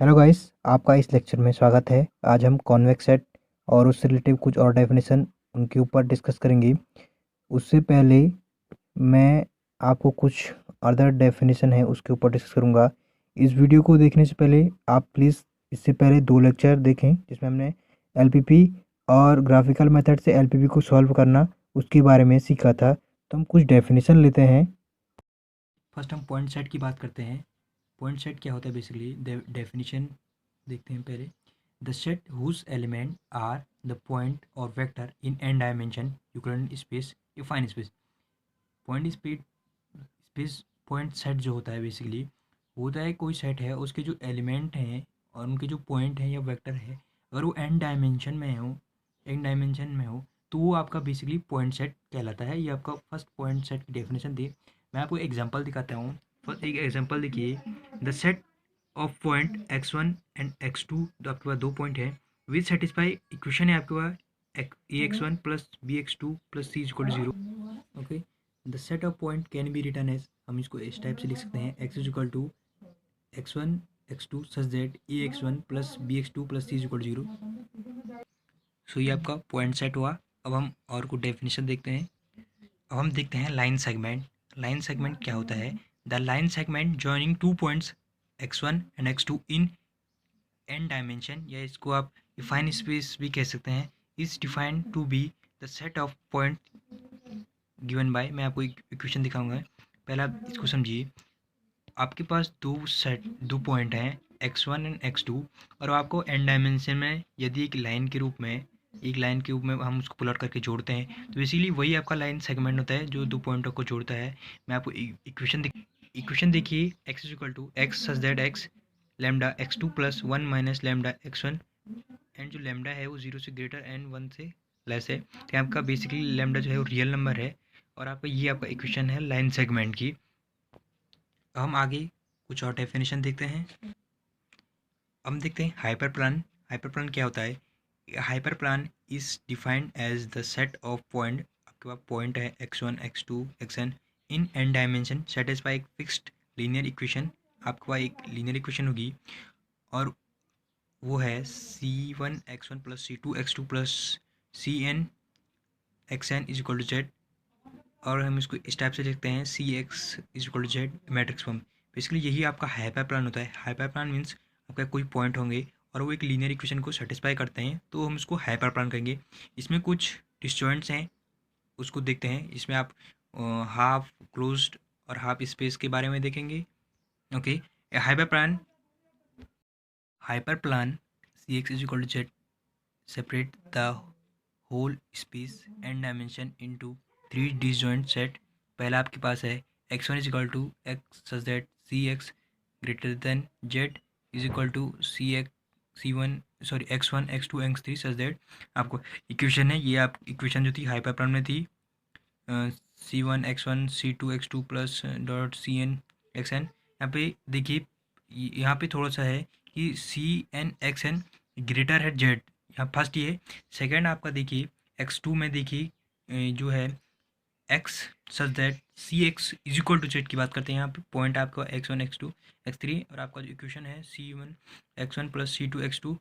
Hello guys, आपका इस lecture में स्वागत है। आज हम कॉन्वेक्स सेट और उससे रिलेटिव कुछ और डेफिनेशन उनके ऊपर डिस्कस करेंगे। उससे पहले मैं आपको कुछ अदर डेफिनेशन है उसके ऊपर डिस्कस करूंगा। इस वीडियो को देखने से पहले आप प्लीज़ इससे पहले 2 लेक्चर देखें जिसमें हमने एलपीपी और ग्राफिकल मेथड से एलपीपी को सॉल्व करना उसके बारे में सीखा था। तो हम कुछ डेफिनेशन लेते हैं। फर्स्ट हम पॉइंट सेट की बात करते हैं। पॉइंट सेट क्या होता है बेसिकली डेफिनेशन देखते हैं पहले। The set whose element are the point or vector in n dimension Euclidean space affine space. Point space point set जो होता है बेसिकली होता है कोई सेट है, उसके जो एलिमेंट हैं और उनके जो पॉइंट हैं या वेक्टर है, अगर वो एन डायमेंशन में हो तो वो आपका बेसिकली पॉइंट सेट कहलाता है। ये आपका फर्स्ट पॉइंट सेट की डेफिनेशन थी। मैं आपको एग्जांपल दिखाता हूँ। एक एग्जांपल देखिए। The set of point x1 and x2, तो आपके पास 2 पॉइंट है विच सेटिस्फाई इक्वेशन है आपके पास ax1 plus bx2 plus c equal to 0। Okay, the set of point can be written as, हम इसको इस टाइप से लिख सकते हैं, x is equal to x1 x2 such that ax1 plus bx2 plus c is equal to 0। So ये आपका point set हुआ। अब हम और कुछ डेफिनेशन देखते हैं। अब हम देखते हैं लाइन सेगमेंट। लाइन सेगमेंट क्या होता है? The line segment joining two points x1 and x2 in n dimension, या इसको आप डिफाइन स्पेस भी कह सकते हैं, is defined to be the set of point given by. मैं आपको एक इक्वेशन दिखाऊंगा, पहले आप इसको समझिए। आपके पास दो पॉइंट हैं x1 एंड x2, और आपको एन डायमेंशन में यदि एक लाइन के रूप में हम उसको पुलट करके जोड़ते हैं तो बेसिकली वही आपका लाइन सेगमेंट होता है जो दो पॉइंटों को जोड़ता है। मैं आपको इक्वेशन देखिए। x is equal to x such that x lambda x2 plus 1 minus lambda x1, and जो लैम्डा है वो 0 से ग्रेटर एंड 1 से लेस है। तो आपका बेसिकली लैम्डा जो है वो रियल नंबर है, और आपका इक्वेशन है लाइन सेगमेंट की। अब हम आगे कुछ और डेफिनेशन देखते हैं। हम देखते हैं हाइपर प्लान। हाइपर प्लान क्या होता है? Hyperplane is defined as the set of point, आपके पास पॉइंट है x1 x2 xn in n dimension satisfy एक फिक्स्ड लीनियर इक्वेशन। आपके पास एक लीनियर इक्वेशन होगी और वो है c1 x1 plus c2 x2 plus cn xn is equal to z, और हम इसको इस टाइप से लिखते हैं c x is equal to z matrix form. Basically यही आपका हाइपर प्लान होता है। हाइपर प्लान मीन्स आपका कोई पॉइंट होंगे और वो एक लीनियर इक्वेशन को सेटिस्फाई करते हैं, तो हम उसको हाइपर प्लान कहेंगे। इसमें कुछ डिस्जॉइंट्स हैं, उसको देखते हैं। इसमें आप हाफ क्लोज्ड और हाफ स्पेस के बारे में देखेंगे। Okay, hyperplane c x is equal to z separate the whole space and dimension into 3 disjoint set. पहला आपके पास है x1 is equal to x such that c x greater than z is equal to c x c one sorry x1 x2 x3 such that. आपको equation है, ये आप equation जो थी हाइपर प्लान में थी, c1 x1 c2 x2 plus dot cn xn। यहाँ पे देखिए, यहाँ पे थोड़ा सा है कि cn xn ग्रेटर है जेड, यहाँ फर्स्ट ये। सेकंड आपका देखिए x2 में देखिए जो है x such that c x is equal to z की बात करते हैं। यहाँ पे पॉइंट आपका x1 x2 x3, और आपका जो इक्वेशन है c1 x1 plus c2 x2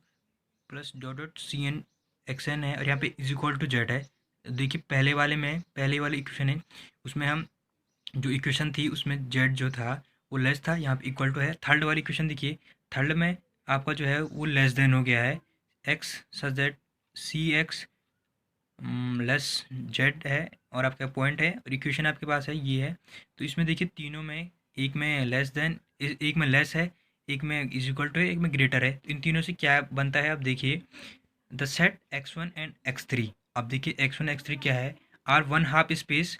plus dot dot cn xn है, और यहाँ पे इज इक्वल टू जेड है। देखिए पहले वाले इक्वेशन है, उसमें हम जो इक्वेशन थी उसमें जेड जो था वो लेस था, यहाँ पे इक्वल टू है। थर्ड वाली इक्वेशन देखिए, थर्ड में आपका जो है वो लेस देन हो गया है x such that c x less z है, और आपका पॉइंट है और इक्वेशन आपके पास है ये है। तो इसमें देखिए तीनों में, एक में लेस देन, एक में लेस है, एक में इज इक्वल टू है, एक में ग्रेटर है। तो इन तीनों से क्या बनता है? अब देखिए the set x1 and x3। अब देखिए x1 x3 क्या है? Are one half space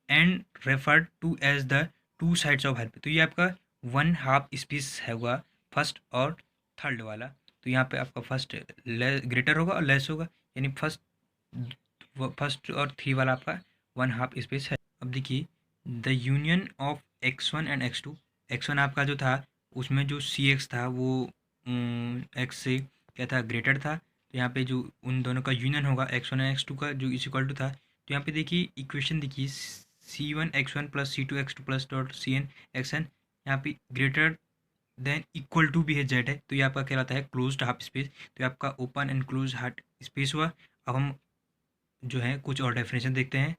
and referred to as the two sides of help. तो ये आपका वन हाफ स्पेस होगा फर्स्ट और थर्ड वाला। तो यहाँ पे आपका फर्स्ट ग्रेटर होगा और लेस होगा, यानी फर्स्ट और थ्री वाला आपका वन हाफ स्पेस है। अब देखिए the union of x1 and x2। x1 आपका जो था उसमें जो सी एक्स था वो एक्स से क्या था, ग्रेटर था। तो यहाँ पे जो उन दोनों का यूनियन होगा x1 एंड x2 का, जो इज इक्वल टू था। तो यहाँ पे देखिए इक्वेशन देखिए c1 x1 plus c2 x2 plus dot cn xn, यहाँ पे ग्रेटर देन इक्वल टू भी है जेड है, तो ये आपका कहलाता है क्लोज्ड हाफ स्पेस। तो ये आपका open and close half space हुआ। अब हम जो है कुछ और डेफिनेशन देखते हैं।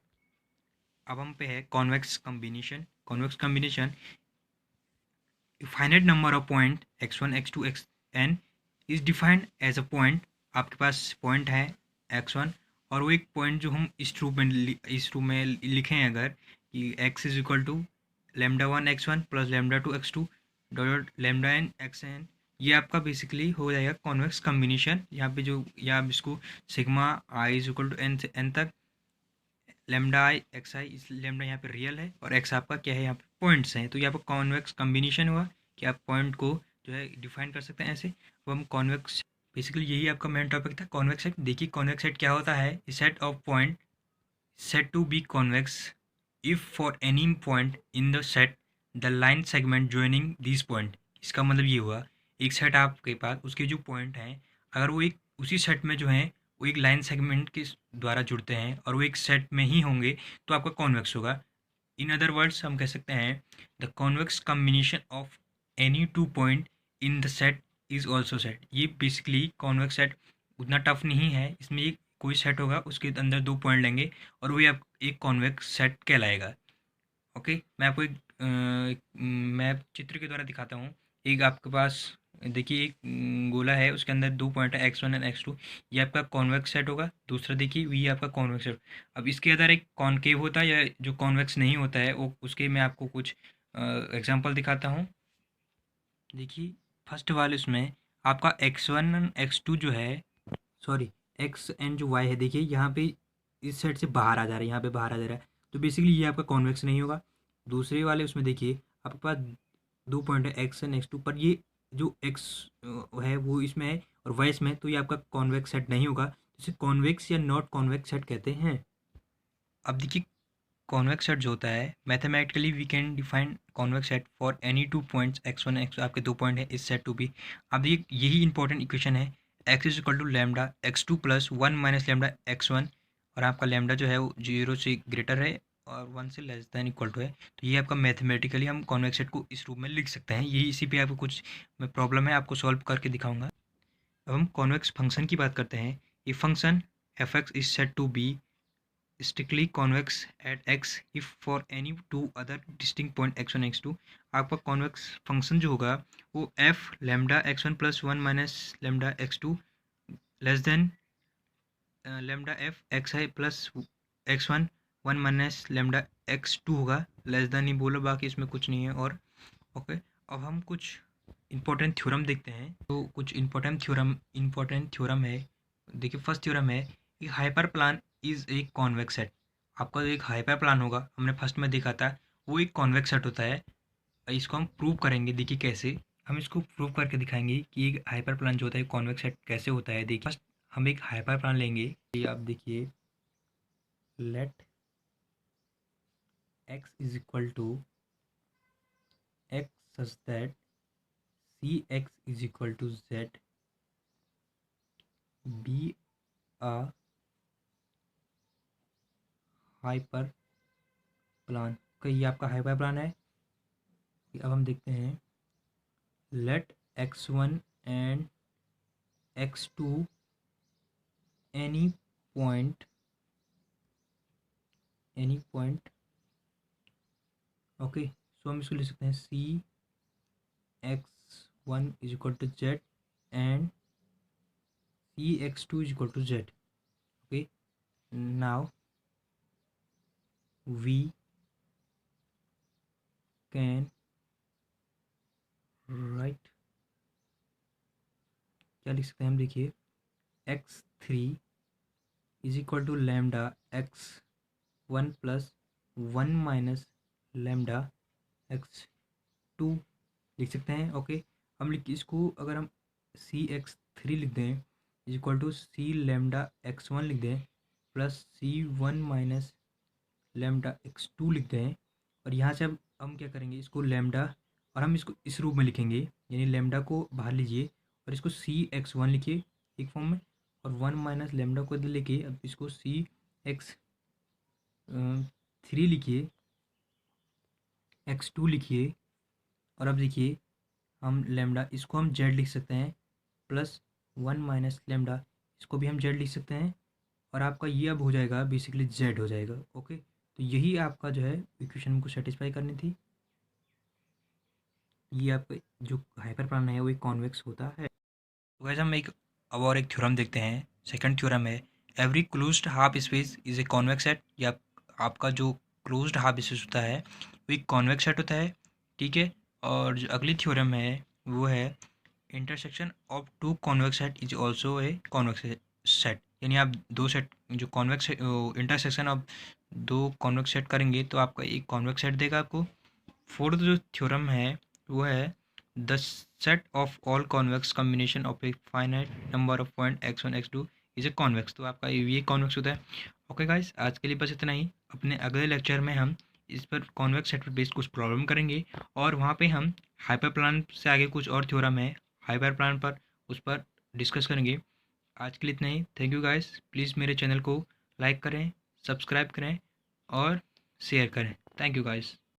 अब हम पे है convex combination. Convex combination, finite number of point x1 x2 xn is defined as a point. आपके पास पॉइंट है x1, और वो एक पॉइंट जो हम इस रूप में लिखें अगर कि x is equal to lambda one x one plus lambda two x two dot lambda n x n, ये आपका बेसिकली हो जाएगा कॉन्वेक्स कॉम्बिनेशन। यहाँ पे जो, या आप इसको sigma i is equal to n से एन तक लेमडा आई एक्स आई, इस लेमडा यहाँ पे रियल है और एक्स आपका क्या है, यहाँ पे पॉइंट्स हैं। तो यहाँ पर कॉन्वेक्स कॉम्बिनेशन हुआ कि आप पॉइंट को जो है डिफाइन कर सकते हैं ऐसे। अब हम कॉन्वेक्स, बेसिकली यही आपका मेन टॉपिक था कॉन्वेक्स सेट। देखिए कॉन्वेक्स सेट क्या होता है, set of point set to be convex if for any point in the set the line segment joining this point. इसका मतलब ये हुआ, एक सेट आपके पास, उसके जो पॉइंट हैं अगर वो एक उसी सेट में जो है वो एक लाइन सेगमेंट के द्वारा जुड़ते हैं और वो एक सेट में ही होंगे, तो आपका कॉन्वेक्स होगा। इन अदर वर्ड्स हम कह सकते हैं the convex combination of any two point in the set is also set. ये बेसिकली कॉन्वेक्स सेट उतना टफ नहीं है, इसमें एक कोई सेट होगा उसके अंदर दो पॉइंट लेंगे और वही आप एक कॉन्वेक्स सेट कहलाएगा। ओके, मैं आपको एक मैप चित्र के द्वारा दिखाता हूँ। एक आपके पास देखिए एक गोला है, उसके अंदर दो पॉइंट है x1 एंड x2, ये आपका कॉन्वेक्स सेट होगा। दूसरा देखिए ये आपका कॉन्वेक्स सेट। अब इसके अंदर एक कॉनकेव होता है या जो कॉन्वेक्स नहीं होता है वो, उसके मैं आपको कुछ एग्जांपल दिखाता हूँ। देखिए फर्स्ट वाले उसमें आपका x1 एंड x2 जो है, सॉरी एक्स एंड जो वाई है, देखिए यहाँ पे इस साइड से बाहर आ जा रहा है, यहाँ पे बाहर आ जा रहा है, तो बेसिकली ये आपका कॉन्वेक्स नहीं होगा। दूसरे वाले उसमें देखिए आपके पास दो पॉइंट है एक्स एंड एक्स टू, पर ये जो एक्स है वो इसमें है और वाई इसमें, तो ये आपका कॉन्वेक्स सेट नहीं होगा, जिसे कॉन्वेक्स या नॉट कॉन्वेक्स सेट कहते हैं। अब देखिए कॉन्वेक्स सेट जो होता है, mathematically we can define convex set for any two points x1 x, आपके दो पॉइंट है इस सेट टू बी। अब देखिए यही इंपॉर्टेंट इक्वेशन है, x is equal to lambda x two plus one minus lambda x one, और आपका लेमडा जो है वो जीरो से ग्रेटर है और वन से लेस दैन इक्वल टू है। तो ये आपका मैथमेटिकली हम कॉन्वेक्स सेट को इस रूप में लिख सकते हैं। यही इसी पे आपको कुछ प्रॉब्लम है, आपको सॉल्व करके दिखाऊंगा। अब हम कॉन्वेक्स फंक्शन की बात करते हैं। ये function f x is set to be strictly convex at x if for any two other distinct point x1 x2। आपका कॉन्वेक्स फंक्शन जो होगा वो f lambda x1 plus one minus lambda x2 less than lambda f x i plus x1 one minus lambda x2 होगा, less then he बोलो, बाकी इसमें कुछ नहीं है। और ओके, अब हम कुछ इंपॉर्टेंट थ्योरम देखते हैं। तो कुछ इंपॉर्टेंट थ्योरम है। देखिए फर्स्ट थ्योरम है कि hyper plan is a convex set. आपका जो एक हाइपर प्लान होगा, हमने फर्स्ट में देखा था, वो एक कॉन्वेक्स सेट होता है। इसको हम प्रूव करेंगे, देखिए कैसे हम इसको प्रूव करके दिखाएंगे कि एक हाइपर प्लान जो होता है कॉन्वेक्स सेट कैसे होता है। देखिए फर्स्ट हम एक हाइपर प्लान लेंगे, ये आप देखिए, let x is equal to x such that c x is equal to z be a hyperplane. का ये आपका हाइपर प्लान है। अब हम देखते हैं, let x1 and x2 any point okay. So हम इसको लिख सकते हैं c x one is equal to z and c x two is equal to z. Okay, now we can write, क्या लिख सकते हैं हम, देखिए x three is equal to lambda x one plus one minus lambda x two लिख सकते हैं। Okay, हम लिख इसको अगर हम सी एक्स थ्री लिख दें is equal to c lambda x one लिख दें plus c one minus lambda x two लिख दें, और यहाँ से अब हम क्या करेंगे, इसको लेमडा, और हम इसको इस रूप में लिखेंगे, यानी लेमडा को बाहर लीजिए और इसको सी एक्स वन लिखिए एक फॉर्म में, और वन माइनस लेमडा को इधर लेके अब इसको सी एक्स थ्री लिखिए, एक्स टू लिखिए, और अब देखिए हम लेमडा इसको हम जेड लिख सकते हैं, प्लस 1 माइनस लेमडा इसको भी हम जेड लिख सकते हैं, और आपका ये अब हो जाएगा बेसिकली जेड हो जाएगा। ओके, तो यही आपका जो है इक्वेशन हमको सेटिस्फाई करनी थी। ये आपका जो हाइपर प्लान है वो एक कॉन्वेक्स होता है। तो गाइस हम एक अब और एक थ्योरम देखते हैं। सेकंड थ्योरम है every closed half space is a convex set, या आपका जो क्लोज्ड हाफ स्पेस होता है वो एक कॉन्वेक्स सेट होता है। ठीक है, और जो अगली थ्योरम है वो है intersection of two convex set is also a convex set, यानी आप दो सेट जो कॉन्वेक्स इंटरसेक्शन ऑफ दो कॉन्वेक्स सेट करेंगे तो आपका एक कॉन्वेक्स सेट देगा आपको। फोर्थ जो थ्योरम है वो है the set of all convex combination of a finite number of point x1 x2 is a convex, तो आपका ये कॉन्वेक्स होता है। ओके गाइस, आज के लिए बस इतना ही। अपने अगले लेक्चर में हम इस पर कॉन्वेक्स सेट पर बेस्ड कुछ प्रॉब्लम करेंगे, और वहाँ पे हम हाइपर प्लान से आगे कुछ और थ्योरम है हाइपर प्लान पर, उस पर डिस्कस करेंगे। आज के लिए इतना ही। थैंक यू गाइस, प्लीज़ मेरे चैनल को लाइक करें, सब्सक्राइब करें और शेयर करें। Thank you guys.